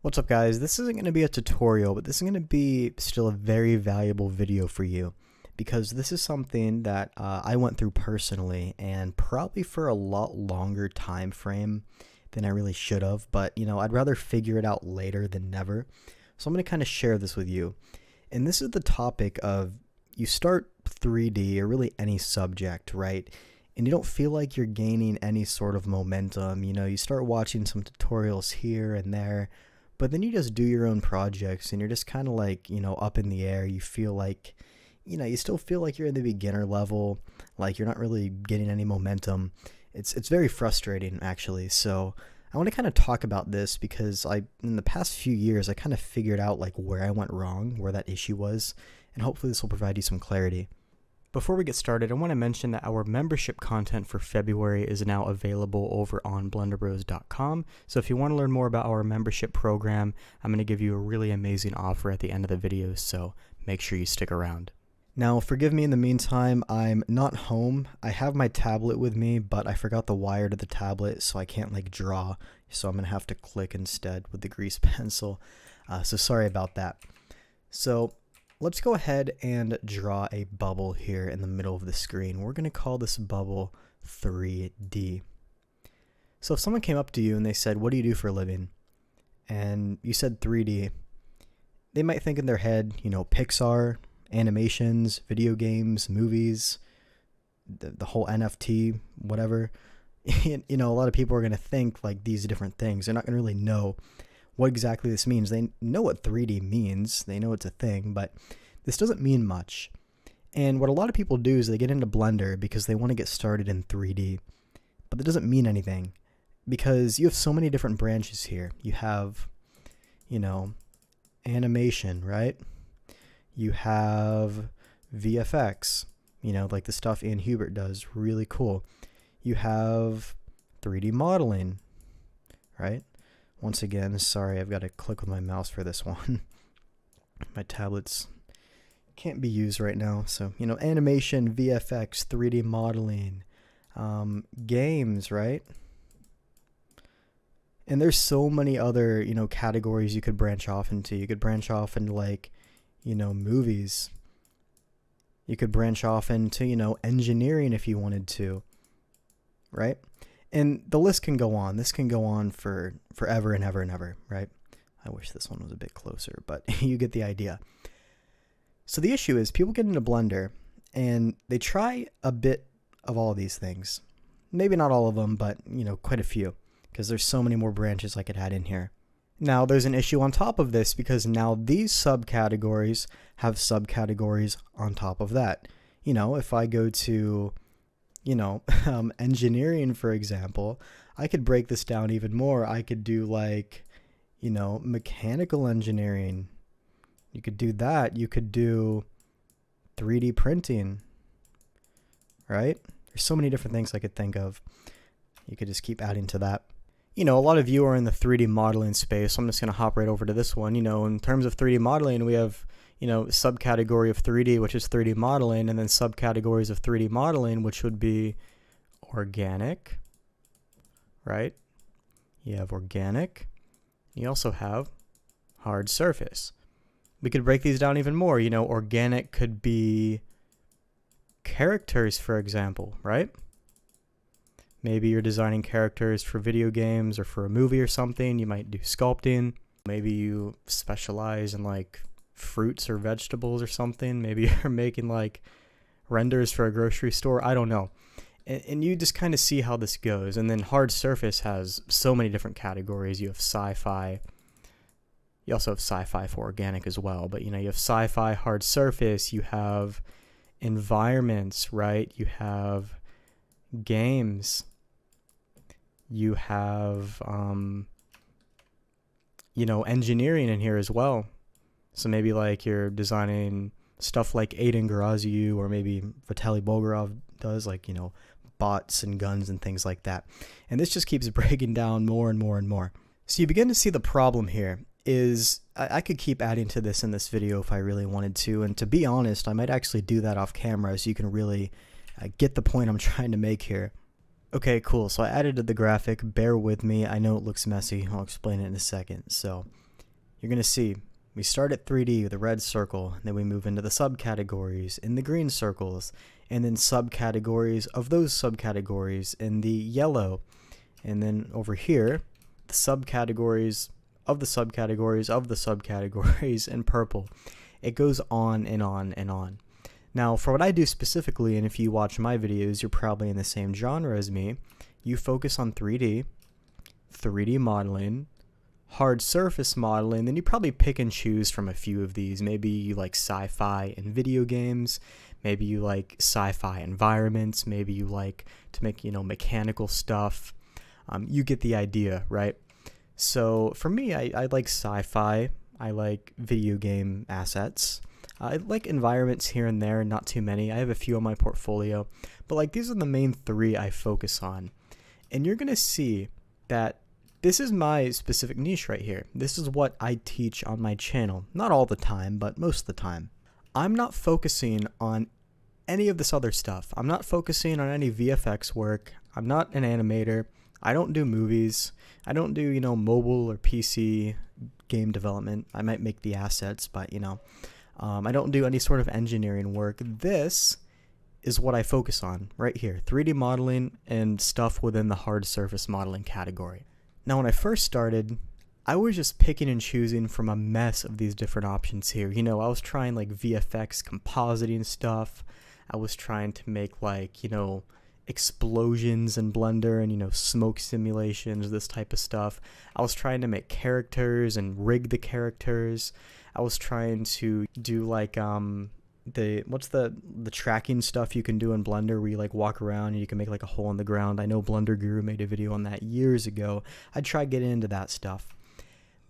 What's up guys, this isn't going to be a tutorial, but this is going to be still a very valuable video for you because this is something that I went through personally and probably for a lot longer time frame than I really should have, but I'd rather figure it out later than never. So I'm going to kind of share this with you. And this is the topic of you start 3D or really any subject, right? And you don't feel like you're gaining any sort of momentum. You start watching some tutorials here and there, but then you just do your own projects and you're just kind of like, up in the air. You feel like, you still feel like you're in the beginner level, like you're not really getting any momentum. It's very frustrating actually. So I want to kind of talk about this because in the past few years, I kind of figured out like where I went wrong, where that issue was, and hopefully this will provide you some clarity. Before we get started, I want to mention that our membership content for February is now available over on blenderbros.com. So if you want to learn more about our membership program, I'm going to give you a really amazing offer at the end of the video, so make sure you stick around. Now, forgive me in the meantime, I'm not home. I have my tablet with me, but I forgot the wire to the tablet, so I can't like draw. So I'm going to have to click instead with the grease pencil. So sorry about that. So let's go ahead and draw a bubble here in the middle of the screen. We're going to call this bubble 3D. So if someone came up to you and they said, "What do you do for a living?" and you said 3D, they might think in their head, Pixar, animations, video games, movies, the whole NFT, whatever. A lot of people are going to think like these different things. They're not going to really know what exactly this means. They know what 3D means. They know it's a thing, but this doesn't mean much. And what a lot of people do is they get into Blender because they want to get started in 3D. But that doesn't mean anything because you have so many different branches here. You have, animation, right? You have VFX, like the stuff Ian Hubert does, really cool. You have 3D modeling, right? Once again, sorry, I've got to click with my mouse for this one. My tablets can't be used right now. So, animation, VFX, 3D modeling, games, right? And there's so many other, categories you could branch off into. You could branch off into like, movies. You could branch off into, engineering if you wanted to, right? And the list can go on. This can go on for forever and ever and ever, right? I wish this one was a bit closer, but you get the idea. So the issue is people get into Blender and they try a bit of all of these things. Maybe not all of them, but, quite a few because there's so many more branches I could add in here. Now there's an issue on top of this because now these subcategories have subcategories on top of that. If I go to engineering, for example, I could break this down even more. I could do like, mechanical engineering. You could do that. You could do 3D printing, right? There's so many different things I could think of. You could just keep adding to that. A lot of you are in the 3D modeling space, so I'm just going to hop right over to this one. In terms of 3D modeling, we have subcategory of 3D, which is 3D modeling, and then subcategories of 3D modeling, which would be organic, right? You have organic. You also have hard surface. We could break these down even more. Organic could be characters, for example, right? Maybe you're designing characters for video games or for a movie or something. You might do sculpting. Maybe you specialize in like fruits or vegetables or something. Maybe you're making like renders for a grocery store. I don't know. And you just kind of see how this goes. And then hard surface has so many different categories. You have sci-fi. You also have sci-fi for organic as well. But you have sci-fi, hard surface. You have environments, right? You have games. You have engineering in here as well. So maybe like you're designing stuff like Aiden Garaziu or maybe Vitaly Bolgarov does, like, bots and guns and things like that. And this just keeps breaking down more and more and more. So you begin to see the problem here is I could keep adding to this in this video if I really wanted to. And to be honest, I might actually do that off camera so you can really get the point I'm trying to make here. Okay, cool. So I added to the graphic. Bear with me. I know it looks messy. I'll explain it in a second. So you're going to see we start at 3D with a red circle, and then we move into the subcategories in the green circles, and then subcategories of those subcategories in the yellow. And then over here, the subcategories of the subcategories of the subcategories in purple. It goes on and on and on. Now, for what I do specifically, and if you watch my videos, you're probably in the same genre as me, you focus on 3D modeling, hard surface modeling, then you probably pick and choose from a few of these. Maybe you like sci-fi and video games, maybe you like sci-fi environments, maybe you like to make, mechanical stuff. You get the idea, right? So for me, I like sci-fi, I like video game assets. I like environments here and there, not too many. I have a few on my portfolio, but like these are the main three I focus on. And you're going to see that this is my specific niche right here. This is what I teach on my channel. Not all the time, but most of the time. I'm not focusing on any of this other stuff. I'm not focusing on any VFX work. I'm not an animator. I don't do movies. I don't do, mobile or PC game development. I might make the assets, but, I don't do any sort of engineering work. This is what I focus on right here. 3D modeling and stuff within the hard surface modeling category. Now, when I first started, I was just picking and choosing from a mess of these different options here. I was trying like VFX compositing stuff. I was trying to make like, explosions in Blender and, smoke simulations, this type of stuff. I was trying to make characters and rig the characters. I was trying to do like, the tracking stuff you can do in Blender where you like walk around and you can make like a hole in the ground. I know Blender Guru made a video on that years ago. I tried getting into that stuff.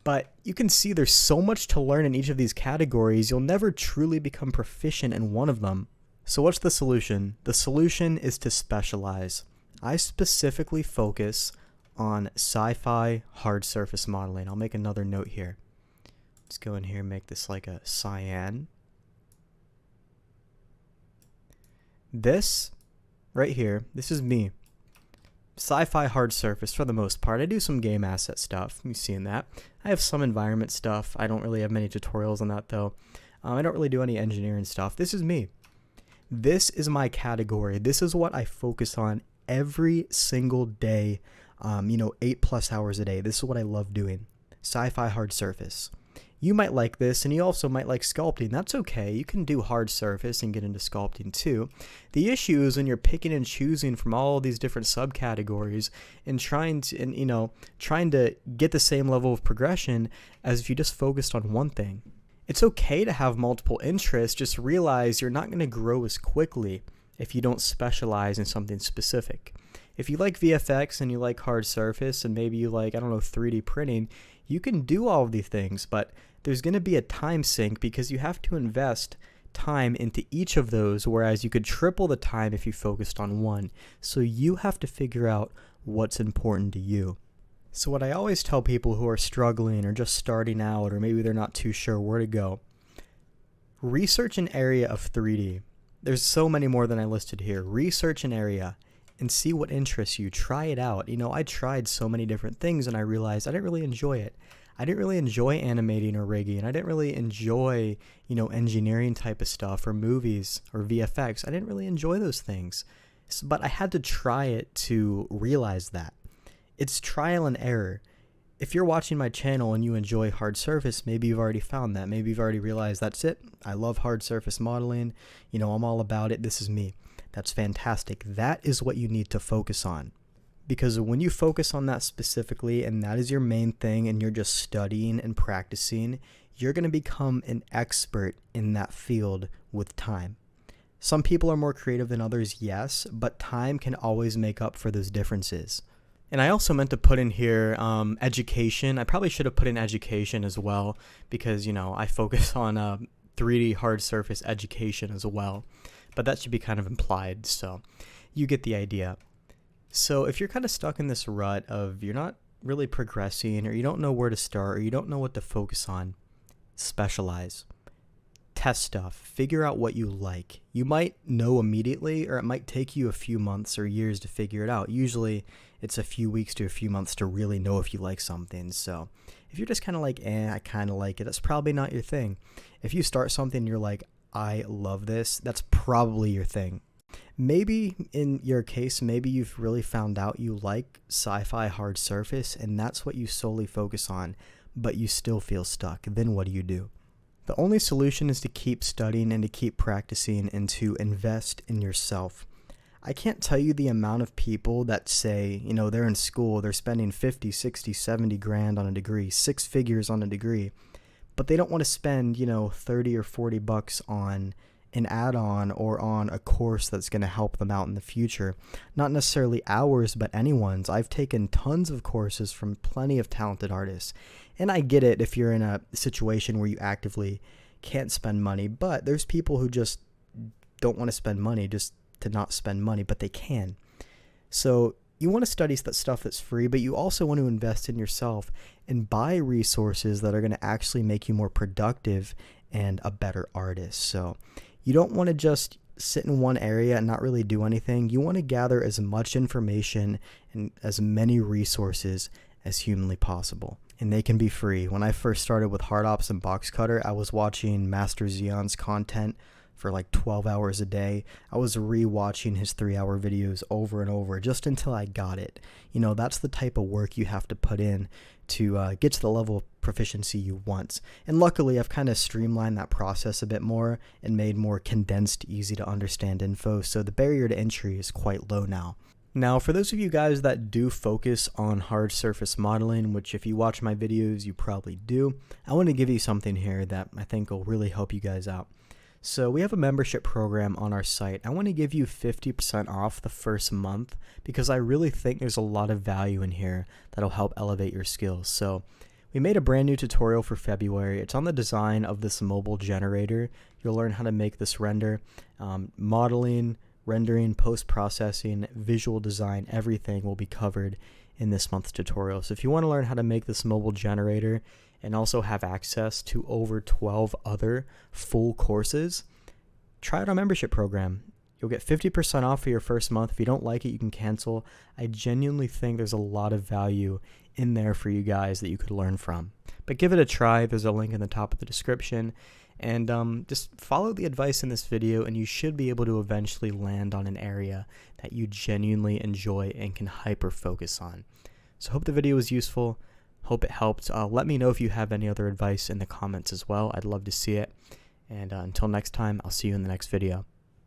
But you can see there's so much to learn in each of these categories. You'll never truly become proficient in one of them. So what's the solution? The solution is to specialize. I specifically focus on sci-fi hard surface modeling. I'll make another note here. Let's go in here and make this like a cyan. This right here, this is me. Sci-fi hard surface for the most part. I do some game asset stuff. You've seen that. I have some environment stuff. I don't really have many tutorials on that though. I don't really do any engineering stuff. This is me. This is my category. This is what I focus on every single day. 8+ hours a day. This is what I love doing. Sci-fi hard surface. You might like this, and you also might like sculpting. That's okay. You can do hard surface and get into sculpting too. The issue is when you're picking and choosing from all these different subcategories and trying to get the same level of progression as if you just focused on one thing. It's okay to have multiple interests, just realize you're not going to grow as quickly if you don't specialize in something specific. If you like VFX and you like hard surface and maybe you like, 3D printing, you can do all of these things, but there's going to be a time sink because you have to invest time into each of those, whereas you could triple the time if you focused on one. So you have to figure out what's important to you. So what I always tell people who are struggling or just starting out, or maybe they're not too sure where to go, research an area of 3D. There's so many more than I listed here. Research an area and see what interests you. Try it out. I tried so many different things and I realized I didn't really enjoy it. I didn't really enjoy animating or rigging. I didn't really enjoy, engineering type of stuff or movies or VFX. I didn't really enjoy those things. But I had to try it to realize that. It's trial and error. If you're watching my channel and you enjoy hard surface, maybe you've already found that. Maybe you've already realized that's it. I love hard surface modeling. I'm all about it. This is me. That's fantastic. That is what you need to focus on. Because when you focus on that specifically and that is your main thing and you're just studying and practicing, you're going to become an expert in that field with time. Some people are more creative than others, yes, but time can always make up for those differences. And I also meant to put in here education. I probably should have put in education as well because, I focus on 3D hard surface education as well. But that should be kind of implied, so you get the idea. So if you're kind of stuck in this rut of you're not really progressing or you don't know where to start or you don't know what to focus on, specialize. Test stuff. Figure out what you like. You might know immediately or it might take you a few months or years to figure it out. Usually it's a few weeks to a few months to really know if you like something. So If you're just kind of like, I kind of like it, that's probably not your thing. If you start something and you're like, I love this, that's probably your thing. Maybe in your case, maybe you've really found out you like sci-fi hard surface and that's what you solely focus on, but you still feel stuck. Then what do you do? The only solution is to keep studying and to keep practicing and to invest in yourself. I can't tell you the amount of people that say, they're in school, they're spending 50, 60, 70 grand on a degree, 6 figures on a degree, but they don't want to spend, 30 or 40 bucks on an add-on or on a course that's going to help them out in the future. Not necessarily ours, but anyone's. I've taken tons of courses from plenty of talented artists. And I get it if you're in a situation where you actively can't spend money, but there's people who just don't want to spend money just to not spend money, but they can. So you want to study that stuff that's free, but you also want to invest in yourself and buy resources that are going to actually make you more productive and a better artist. So you don't want to just sit in one area and not really do anything. You want to gather as much information and as many resources as humanly possible. And they can be free. When I first started with Hard Ops and Box Cutter, I was watching Master Xeon's content for like 12 hours a day. I was re-watching his 3-hour videos over and over just until I got it. That's the type of work you have to put in to get to the level of proficiency you want. And luckily, I've kind of streamlined that process a bit more and made more condensed, easy to understand info, so the barrier to entry is quite low now. Now, for those of you guys that do focus on hard surface modeling, which if you watch my videos, you probably do, I want to give you something here that I think will really help you guys out. So we have a membership program on our site. I want to give you 50% off the first month because I really think there's a lot of value in here that'll help elevate your skills. So we made a brand new tutorial for February. It's on the design of this mobile generator. You'll learn how to make this render, modeling, rendering, post-processing, visual design, everything will be covered in this month's tutorial. So if you want to learn how to make this mobile generator and also have access to over 12 other full courses, try out our membership program. You'll get 50% off for your first month. If you don't like it, you can cancel. I genuinely think there's a lot of value in there for you guys that you could learn from. But give it a try. There's a link in the top of the description. And just follow the advice in this video and you should be able to eventually land on an area that you genuinely enjoy and can hyper focus on. So hope the video was useful. Hope it helped. Let me know if you have any other advice in the comments as well. I'd love to see it. And until next time, I'll see you in the next video.